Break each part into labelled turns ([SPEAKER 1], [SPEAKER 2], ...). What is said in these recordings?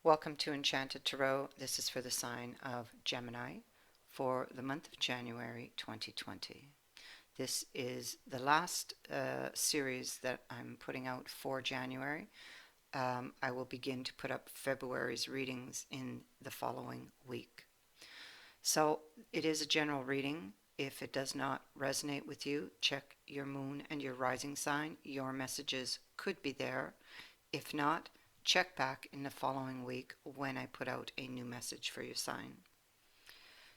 [SPEAKER 1] Welcome to Enchanted Tarot. This is for the sign of Gemini for the month of January 2020. This is the last series that I'm putting out for January. I will begin to put up February's readings in the following week. So it is a general reading. If it does not resonate with you, check your moon and your rising sign. Your messages could be there. If not, check back in the following week when I put out a new message for your sign.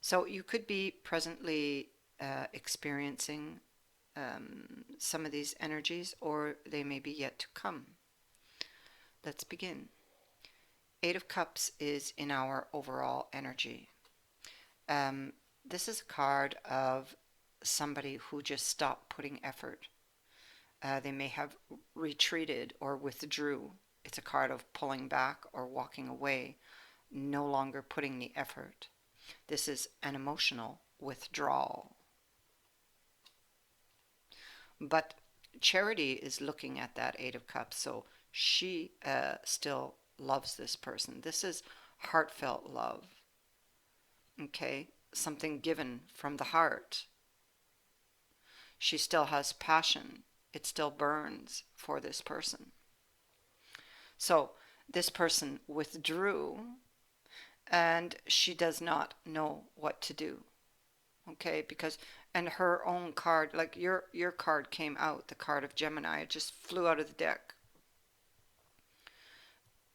[SPEAKER 1] So you could be presently experiencing some of these energies, or they may be yet to come. Let's begin. Eight of Cups is in our overall energy. This is a card of somebody who just stopped putting effort. They may have retreated or withdrew. It's a card of pulling back or walking away, no longer putting the effort. This is an emotional withdrawal. But Charity is looking at that Eight of Cups, so she still loves this person. This is heartfelt love. Okay, something given from the heart. She still has passion. It still burns for this person. So this person withdrew and she does not know what to do. Okay, because and her own card, like your card came out, the card of Gemini, it just flew out of the deck.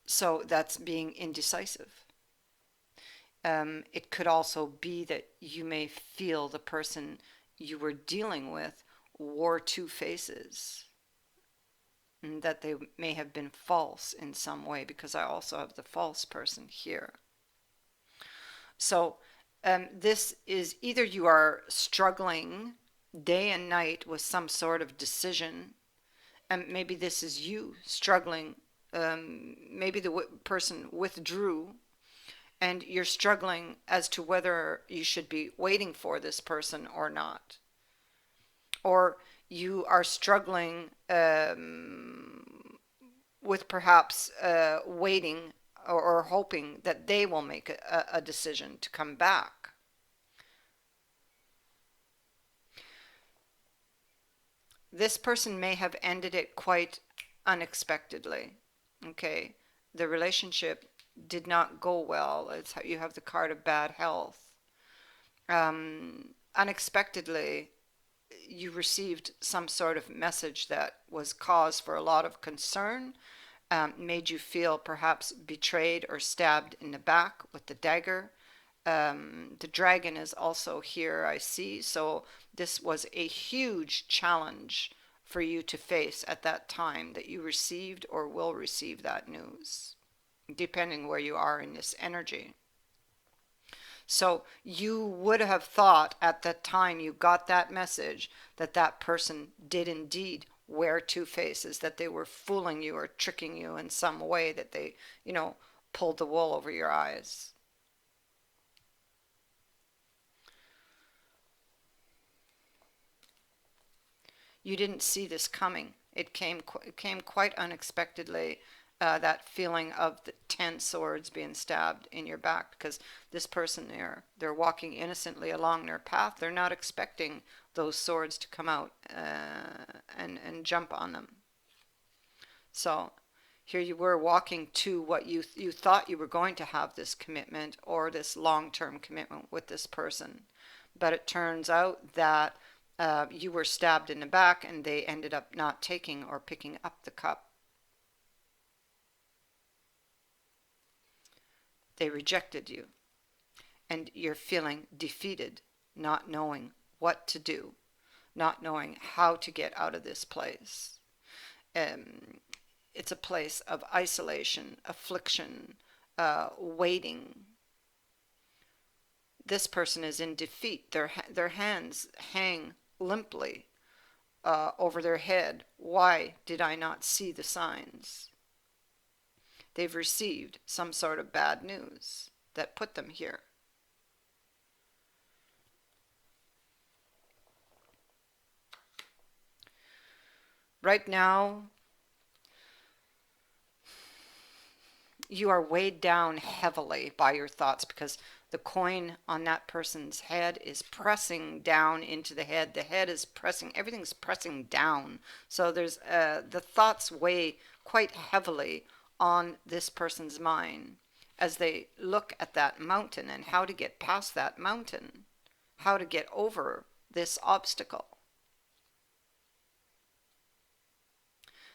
[SPEAKER 1] So that's being indecisive. It could also be that you may feel the person you were dealing with wore two faces, and that they may have been false in some way, because I also have the false person here. So this is either you are struggling day and night with some sort of decision, and maybe this is you struggling. Maybe the person withdrew and you're struggling as to whether you should be waiting for this person or not. Or you are struggling with perhaps waiting or hoping that they will make a decision to come back. This person may have ended it quite unexpectedly. Okay, the relationship did not go well. It's how you have the card of bad health. Unexpectedly, you received some sort of message that was cause for a lot of concern, made you feel perhaps betrayed or stabbed in the back with the dagger. The dragon is also here, I see. So this was a huge challenge for you to face at that time that you received or will receive that news, depending where you are in this energy. So you would have thought at that time you got that message that that person did indeed wear two faces, that they were fooling you or tricking you in some way, that they, pulled the wool over your eyes. You didn't see this coming. It came quite unexpectedly. That feeling of the 10 swords being stabbed in your back, because this person they're walking innocently along their path. They're not expecting those swords to come out and jump on them. So here you were walking to what you thought you were going to have this commitment or this long-term commitment with this person, but it turns out that you were stabbed in the back and they ended up not taking or picking up the cup. They rejected you and you're feeling defeated, not knowing what to do, not knowing how to get out of this place. It's a place of isolation, affliction, waiting. This person is in defeat. Their hands hang limply over their head. Why did I not see the signs? They've received some sort of bad news that put them here. Right now, You are weighed down heavily by your thoughts because the coin on that person's head is pressing down into the head. The head is pressing, everything's pressing down. So there's the thoughts weigh quite heavily on this person's mind as they look at that mountain and how to get past that mountain, how to get over this obstacle.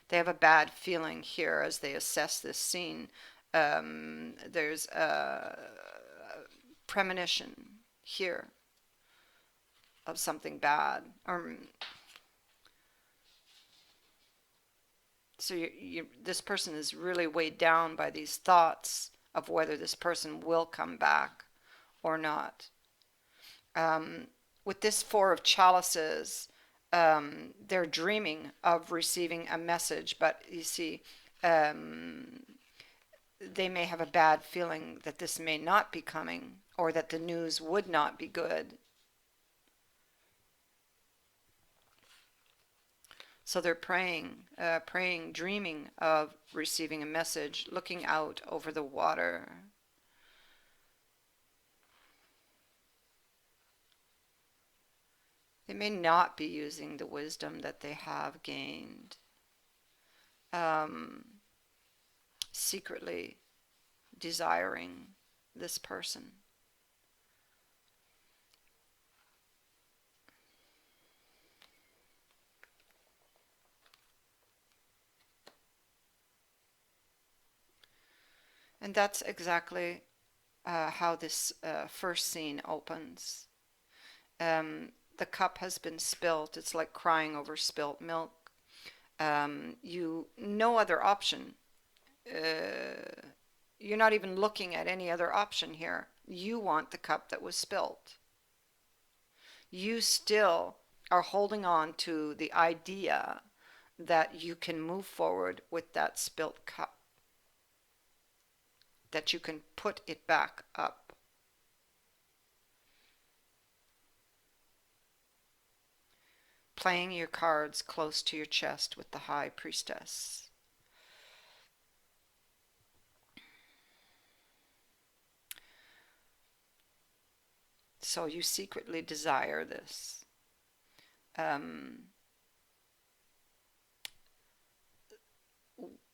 [SPEAKER 1] They have a bad feeling here as they assess this scene. There's a premonition here of something bad. So this person is really weighed down by these thoughts of whether this person will come back or not. With this Four of Chalices, they're dreaming of receiving a message, but you see, they may have a bad feeling that this may not be coming or that the news would not be good. So they're praying, dreaming of receiving a message, looking out over the water. They may not be using the wisdom that they have gained. Secretly desiring this person. And that's exactly how this first scene opens. The cup has been spilt. It's like crying over spilt milk. No other option. You're not even looking at any other option here. You want the cup that was spilt. You still are holding on to the idea that you can move forward with that spilt cup, that you can put it back up. Playing your cards close to your chest with the High Priestess. So you secretly desire this.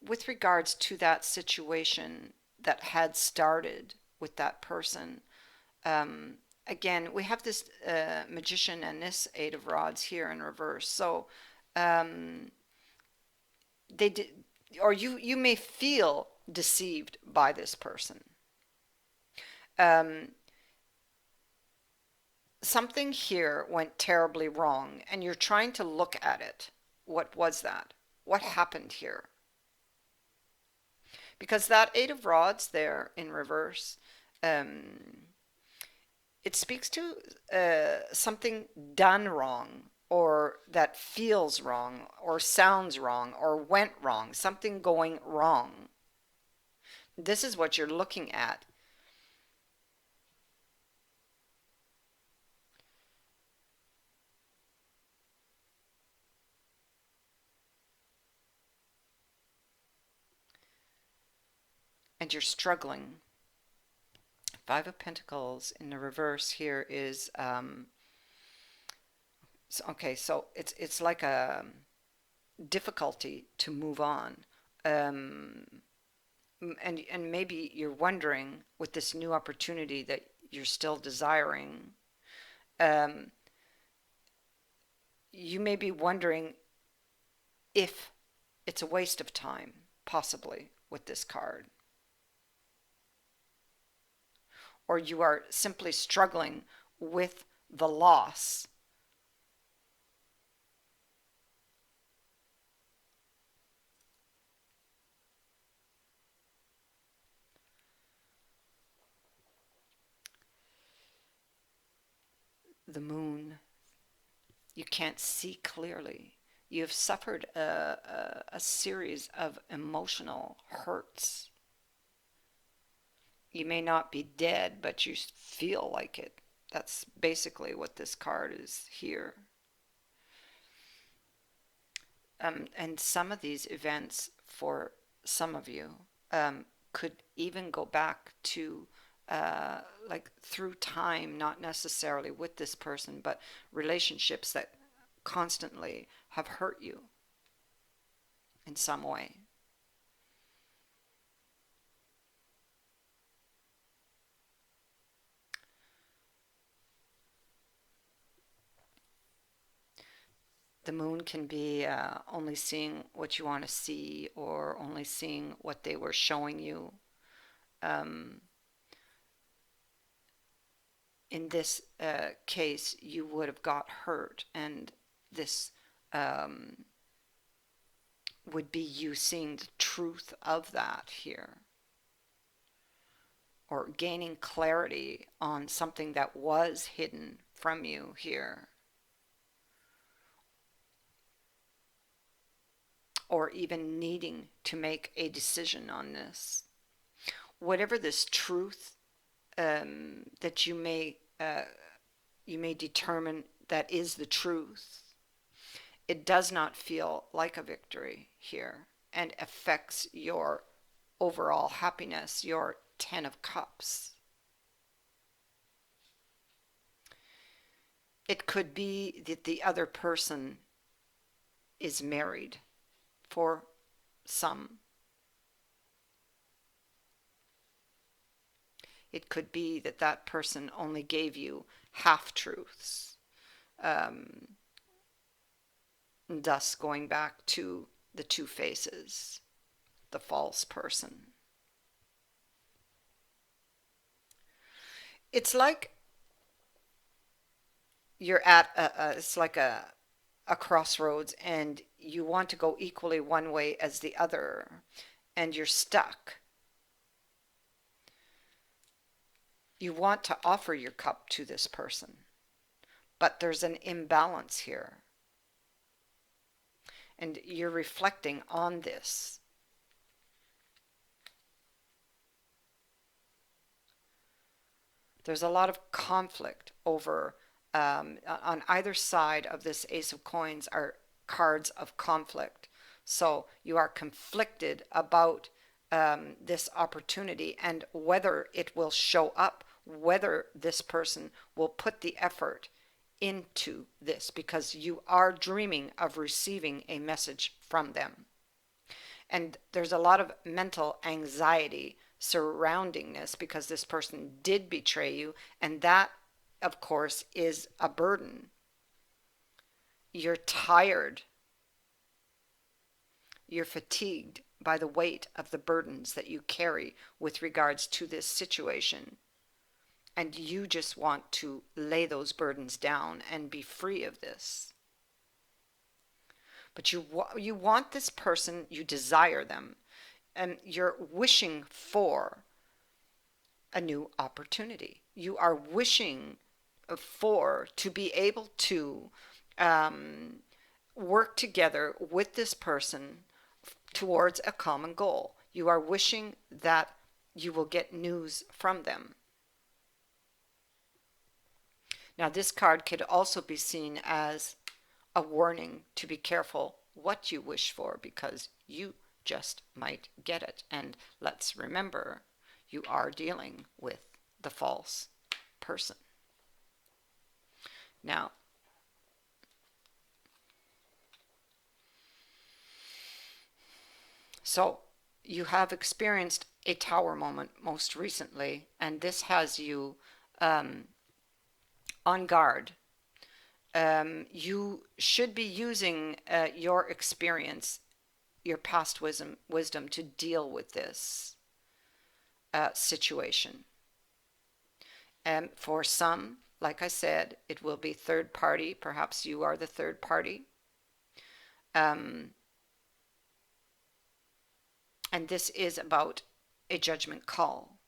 [SPEAKER 1] With regards to that situation that had started with that person, again, we have this Magician and this Eight of Rods here in reverse. So they did, or you may feel deceived by this person. Something here went terribly wrong, and you're trying to look at it. What was that? What happened here? Because that Eight of Rods there in reverse, it speaks to something done wrong, or that feels wrong, or sounds wrong, or went wrong, something going wrong. This is what you're looking at. And you're struggling. Five of Pentacles in the reverse here is okay. So it's like a difficulty to move on, and maybe you're wondering with this new opportunity that you're still desiring. You may be wondering if it's a waste of time, possibly with this card. Or you are simply struggling with the loss. The moon. You can't see clearly. You have suffered a series of emotional hurts. You may not be dead, but you feel like it. That's basically what this card is here. And some of these events, for some of you, could even go back to like through time, not necessarily with this person, but relationships that constantly have hurt you in some way. The moon can be only seeing what you want to see, or only seeing what they were showing you. Um, in this case, you would have got hurt, and this um, would be you seeing the truth of that here, or gaining clarity on something that was hidden from you here, or even needing to make a decision on this. Whatever this truth that you may determine that is the truth, it does not feel like a victory here and affects your overall happiness, your 10 of Cups. It could be that the other person is married for some. It could be that that person only gave you half-truths, thus going back to the two faces, the false person. It's like you're at it's like a crossroads, and you want to go equally one way as the other, and you're stuck. You want to offer your cup to this person, but there's an imbalance here. And you're reflecting on this. There's a lot of conflict over, on either side of this Ace of Coins are cards of conflict. So you are conflicted about this opportunity and whether it will show up, whether this person will put the effort into this, because you are dreaming of receiving a message from them. And there's a lot of mental anxiety surrounding this because this person did betray you, and that, of course, is a burden. You're tired. You're fatigued by the weight of the burdens that you carry with regards to this situation. And you just want to lay those burdens down and be free of this. But you want this person, you desire them, and you're wishing for a new opportunity. You are wishing for to be able to work together with this person towards a common goal. You are wishing that you will get news from them. Now, this card could also be seen as a warning to be careful what you wish for, because you just might get it. And let's remember, you are dealing with the false person. Now, so you have experienced a tower moment most recently, and this has you on guard. You should be using your experience, your past wisdom to deal with this situation. For some, like I said, it will be third party. Perhaps you are the third party. And this is about a judgment call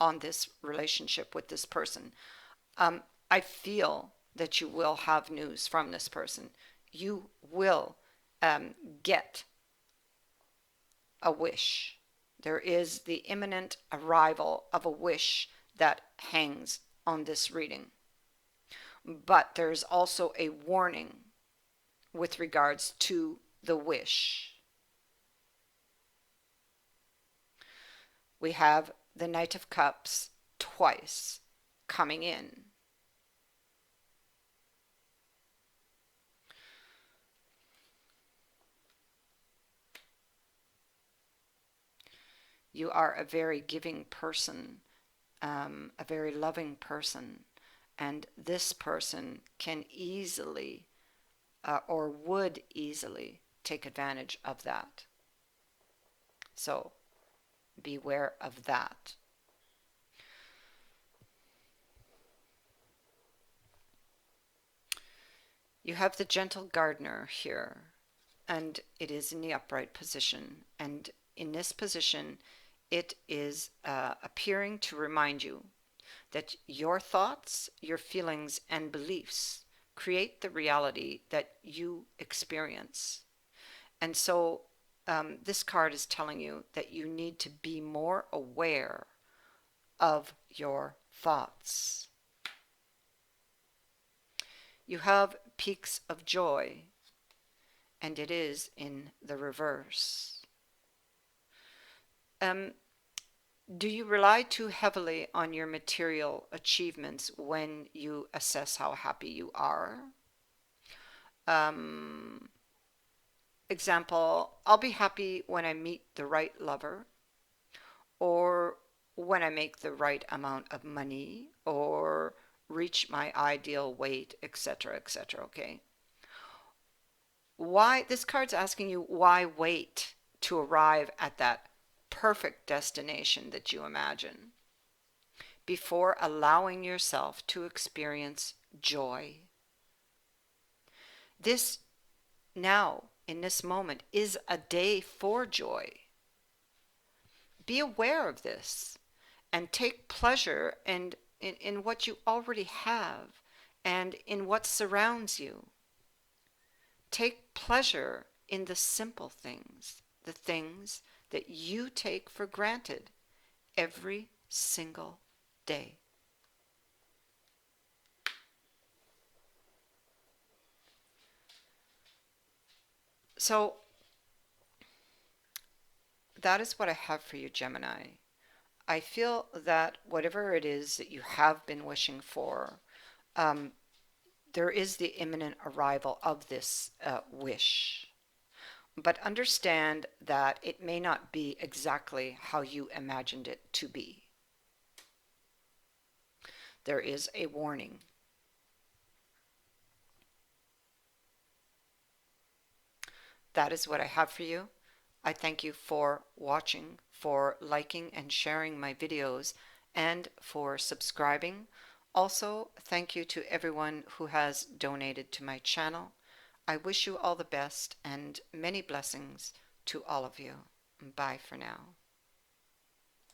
[SPEAKER 1] on this relationship with this person. I feel that you will have news from this person. You will get a wish. There is the imminent arrival of a wish that hangs on this reading. But there's also a warning with regards to the wish. We have the Knight of Cups twice coming in. You are a very giving person, a very loving person, and this person can easily or would easily take advantage of that. So beware of that. You have the gentle gardener here, and it is in the upright position. And in this position, it is appearing to remind you that your thoughts, your feelings, and beliefs create the reality that you experience. And so this card is telling you that you need to be more aware of your thoughts. You have peaks of joy, and it is in the reverse. Do you rely too heavily on your material achievements when you assess how happy you are? Example, I'll be happy when I meet the right lover, or when I make the right amount of money, or reach my ideal weight, etc., etc. Okay. Why, this card's asking you, why wait to arrive at that perfect destination that you imagine before allowing yourself to experience joy? This now, in this moment, is a day for joy. Be aware of this and take pleasure in what you already have and in what surrounds you. Take pleasure in the simple things, the things that you take for granted every single day. So that is what I have for you, Gemini. I feel that whatever it is that you have been wishing for, there is the imminent arrival of this wish. But understand that it may not be exactly how you imagined it to be. There is a warning. That is what I have for you. I thank you for watching, for liking and sharing my videos, and for subscribing. Also, thank you to everyone who has donated to my channel. I wish you all the best and many blessings to all of you. Bye for now.